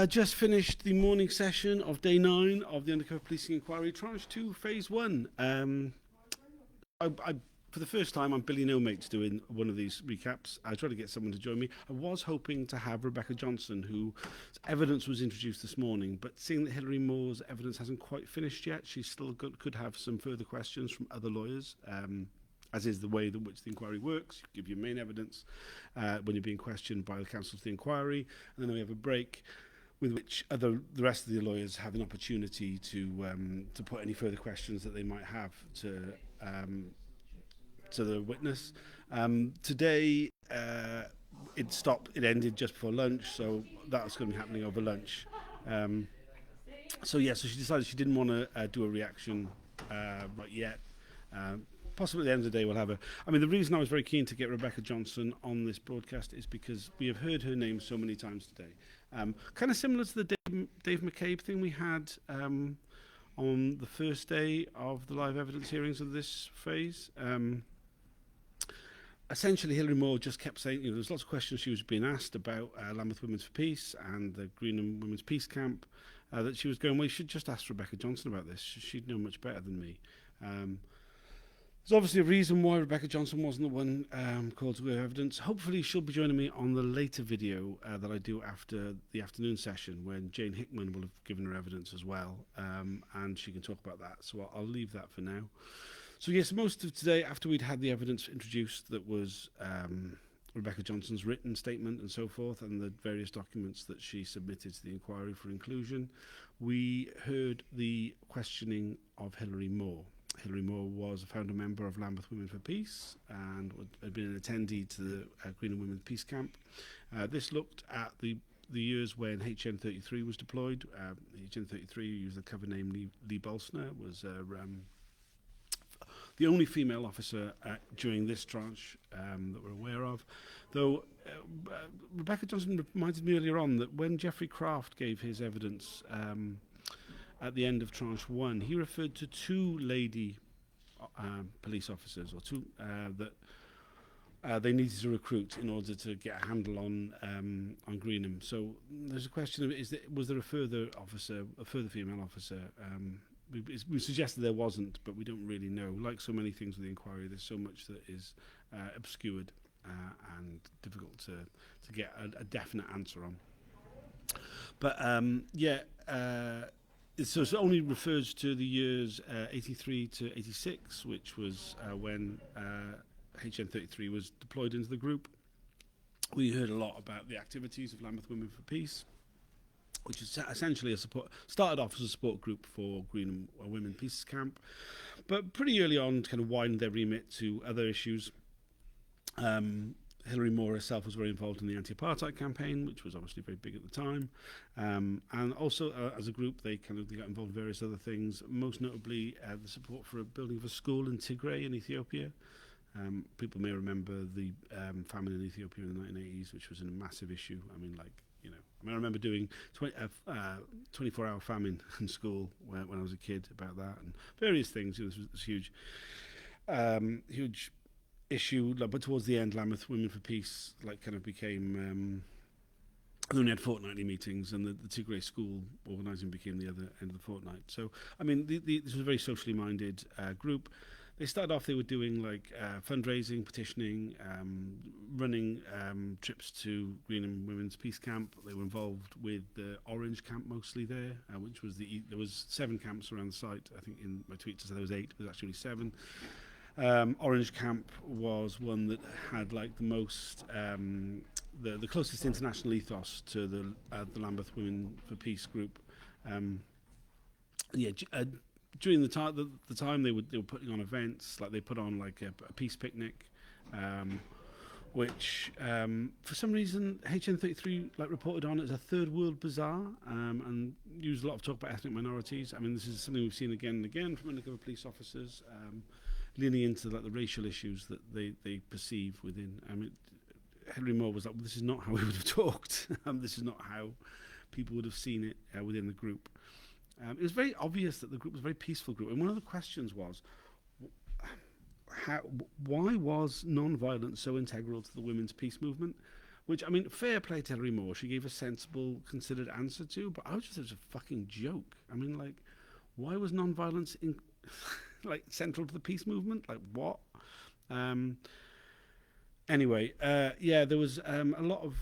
Just finished the morning session of day 9 of the Undercover Policing Inquiry, Tranche 2, Phase 1. For the first time, I'm Billy No Mates doing one of these recaps. I tried to get someone to join me. I was hoping to have Rebecca Johnson, whose evidence was introduced this morning, but seeing that Hilary Moore's evidence hasn't quite finished yet, she still could have some further questions from other lawyers. As is the way in which the inquiry works. You give your main evidence when you're being questioned by the counsel to the inquiry, and then we have a break with which the rest of the lawyers have an opportunity to put any further questions that they might have to the witness. Today it ended just before lunch, so that was going to be happening over lunch. So she decided she didn't want to do a reaction right yet. Possibly at the end of the day we'll have the reason I was very keen to get Rebecca Johnson on this broadcast is because we have heard her name so many times today. Kind of similar to the Dave McCabe thing we had on the first day of the live evidence hearings of this phase. Essentially, Hilary Moore just kept saying, there's lots of questions she was being asked about Lambeth Women's for Peace and the Greenham Women's Peace Camp, that she was going, well, you should just ask Rebecca Johnson about this. She'd know much better than me. There's obviously a reason why Rebecca Johnson wasn't the one called to give evidence. Hopefully she'll be joining me on the later video that I do after the afternoon session when Jane Hickman will have given her evidence as well, and she can talk about that. So I'll leave that for now. So yes, most of today, after we'd had the evidence introduced that was Rebecca Johnson's written statement and so forth, and the various documents that she submitted to the inquiry for inclusion, we heard the questioning of Hilary Moore. Hilary Moore was a founder member of Lambeth Women for Peace and had been an attendee to the Greenham Women's Peace Camp. This looked at the years when HN33 was deployed. HN33, who used the cover name Lee Bolsner, was the only female officer during this tranche that we're aware of. Though Rebecca Johnson reminded me earlier on that when Geoffrey Craft gave his evidence at the end of tranche 1, he referred to 2 lady police officers, or 2 that they needed to recruit in order to get a handle on Greenham. So there's a question of was there a further female officer? We suggested there wasn't, but we don't really know. Like so many things with the inquiry, there's so much that is obscured and difficult to get a definite answer on. But so it only refers to the years 83 to 86, which was when HN33 was deployed into the group. We heard a lot about the activities of Lambeth Women for Peace, which is essentially started off as a support group for Greenham Women Peace Camp, but pretty early on kind of widened their remit to other issues. Hilary Moore herself was very involved in the anti-apartheid campaign, which was obviously very big at the time. And also, as a group, they got involved in various other things, most notably the support for a building of a school in Tigray in Ethiopia. People may remember the famine in Ethiopia in the 1980s, which was a massive issue. I remember doing 24-hour famine in school when I was a kid about that, and various things. This was huge issue. But towards the end, Lambeth Women for Peace became. They only had fortnightly meetings, and the Tigray school organising became the other end of the fortnight. So, this was a very socially minded group. They started off, they were doing fundraising, petitioning, running trips to Greenham Women's Peace Camp. They were involved with the Orange Camp mostly there, which was there was 7 camps around the site. I think in my tweets I said there was 8, but it was actually 7. Orange Camp was one that had the most, the closest international ethos to the Lambeth Women for Peace group. During the time they were putting on events, they put on a peace picnic, which for some reason HN33 reported on as a third world bazaar, and used a lot of talk about ethnic minorities. This is something we've seen again and again from undercover police officers, leaning into the racial issues that they perceive within. Hilary Moore was this is not how we would have talked. This is not how people would have seen it within the group. It was very obvious that the group was a very peaceful group, and one of the questions was, why was non-violence so integral to the women's peace movement? which, I mean, fair play to Hilary Moore. She gave a sensible, considered answer to, but I was just thought it was a fucking joke. I mean, like, why was non-violence like central to the peace movement? Like, what? Anyway, yeah, there was a lot of.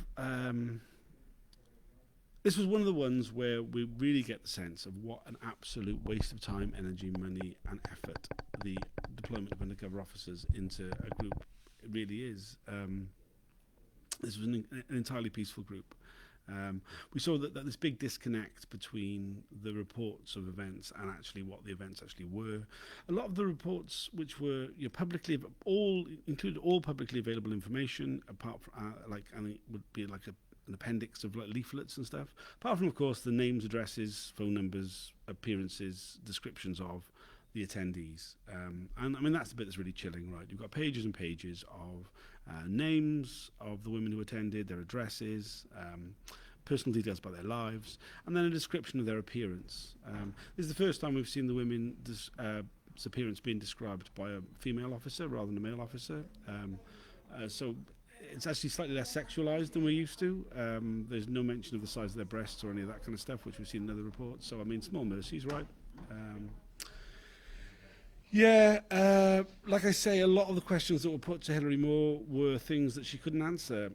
This was one of the ones where we really get the sense of what an absolute waste of time, energy, money, and effort the deployment of undercover officers into a group really is. This was an entirely peaceful group. We saw that this big disconnect between the reports of events and actually what the events actually were. A lot of the reports, which were publicly included all publicly available information, apart from and it would be like an appendix of like leaflets and stuff. Apart from, of course, the names, addresses, phone numbers, appearances, descriptions of the attendees. And I mean, that's the bit that's really chilling, right? You've got pages and pages of names of the women who attended, their addresses, personal details about their lives, and then a description of their appearance. This is the first time we've seen the women's appearance being described by a female officer rather than a male officer. So it's actually slightly less sexualized than we're used to. There's no mention of the size of their breasts or any of that kind of stuff, which we've seen in other reports. So, I mean, small mercies, right? Like I say, a lot of the questions that were put to Hilary Moore were things that she couldn't answer.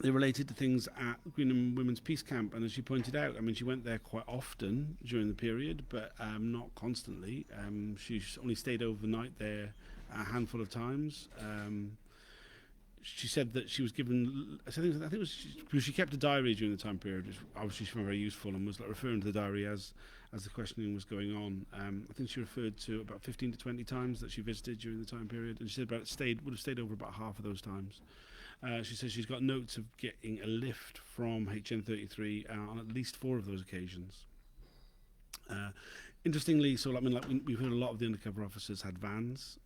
They related to things at Greenham Women's Peace Camp, and as she pointed out, I mean, she went there quite often during the period, but not constantly. She only stayed overnight there a handful of times. She said that she was given, I think it was she kept a diary during the time period, which obviously she found very useful, and was like referring to the diary as the questioning was going on. I think she referred to about 15 to 20 times that she visited during the time period, and she said would have stayed over about half of those times. She says she's got notes of getting a lift from HN33 on at least 4 of those occasions. Interestingly, so I mean, like we've heard a lot of the undercover officers had vans,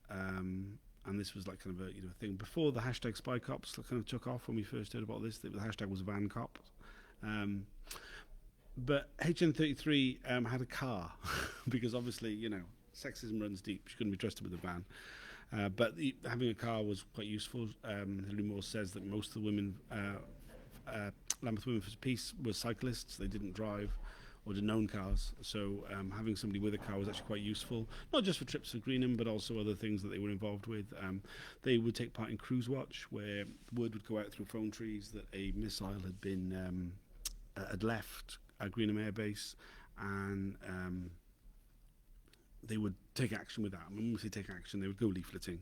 and this was like kind of a thing before the hashtag Spycops kind of took off. When we first heard about this, the hashtag was Van Cop. But HN33 had a car because obviously sexism runs deep. She couldn't be trusted with a van. But having a car was quite useful. Hilary Moore says that most of the women, Lambeth Women for Peace, were cyclists. They didn't drive or didn't own cars. So having somebody with a car was actually quite useful, not just for trips to Greenham, but also other things that they were involved with. They would take part in Cruise Watch, where word would go out through phone trees that a missile had left Greenham Air Base, and they would take action with that. And when they take action, they would go leafleting.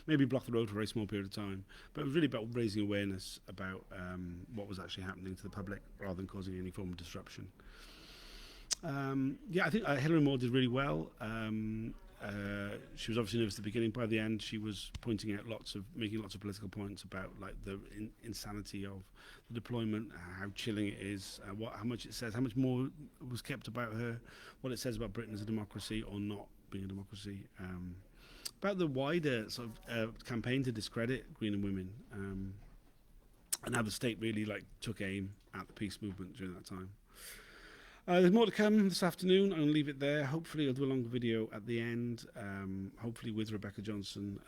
Maybe block the road for a very small period of time, but it was really about raising awareness about what was actually happening to the public rather than causing any form of disruption. I think Hilary Moore did really well. She was obviously nervous at the beginning. By the end, she was pointing out making lots of political points about like the insanity of the deployment, how chilling it is, how much it says, how much more was kept about her, what it says about Britain as a democracy or not being a democracy, about the wider sort of campaign to discredit Greenham women, and how the state really took aim at the peace movement during that time. There's more to come this afternoon. I'm going to leave it there. Hopefully I'll do a longer video at the end, hopefully with Rebecca Johnson,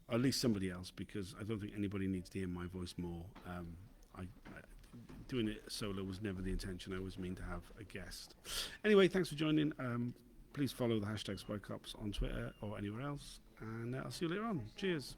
or at least somebody else, because I don't think anybody needs to hear my voice more. Doing it solo was never the intention. I always mean to have a guest. Anyway, thanks for joining. Please follow the hashtag Spycops on Twitter or anywhere else, and I'll see you later on. Cheers.